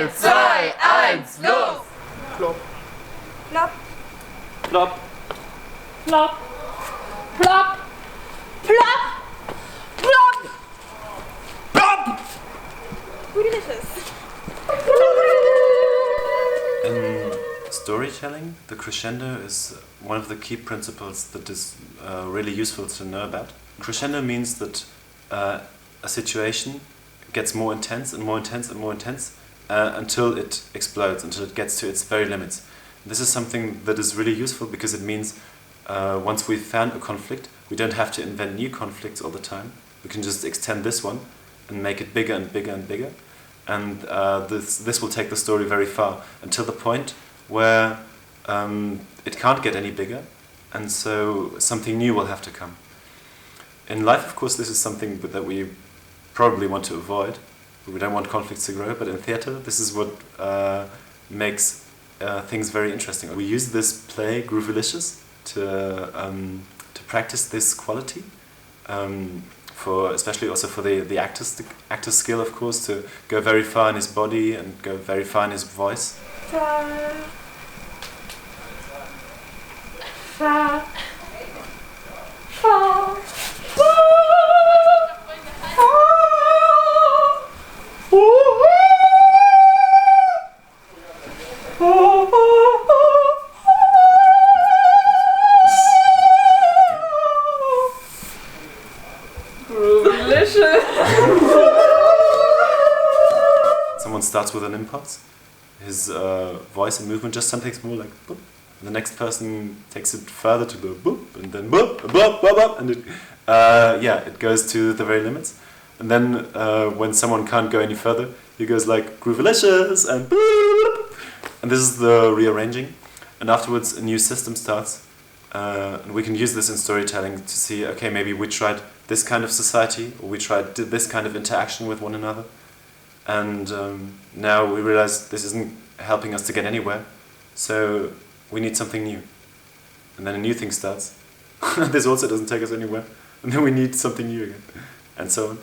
3, 2, 1, los! Plop. Plop. Plop. Plop. Plop. Plop. Plop. Plop! Delicious. In storytelling, the crescendo is one of the key principles that is really useful to know about. Crescendo means that a situation gets more intense and more intense and more intense until it explodes, until it gets to its very limits. This is something that is really useful because it means once we've found a conflict, we don't have to invent new conflicts all the time. We can just extend this one and make it bigger and bigger and bigger. And this will take the story very far until the point where it can't get any bigger, and so something new will have to come. In life, of course, this is something that we probably want to avoid. We don't want conflicts to grow, but in theatre, this is what makes things very interesting. We use this play, Groovelicious, to practice this quality. Especially also for the actor's skill, of course, to go very far in his body and go very far in his voice. Fa. Fa. Fa. Someone starts with an impulse, his voice and movement just something more like boop. And the next person takes it further to go boop, and then boop, boop, boop, boop, and it goes to the very limits. And then when someone can't go any further, he goes like Groovelicious and boop, and this is the rearranging. And afterwards a new system starts, and we can use this in storytelling to see, okay, maybe we tried this kind of society, or we tried this kind of interaction with one another, and now we realize this isn't helping us to get anywhere, so we need something new. And then a new thing starts. This also doesn't take us anywhere, and then we need something new again, and so on.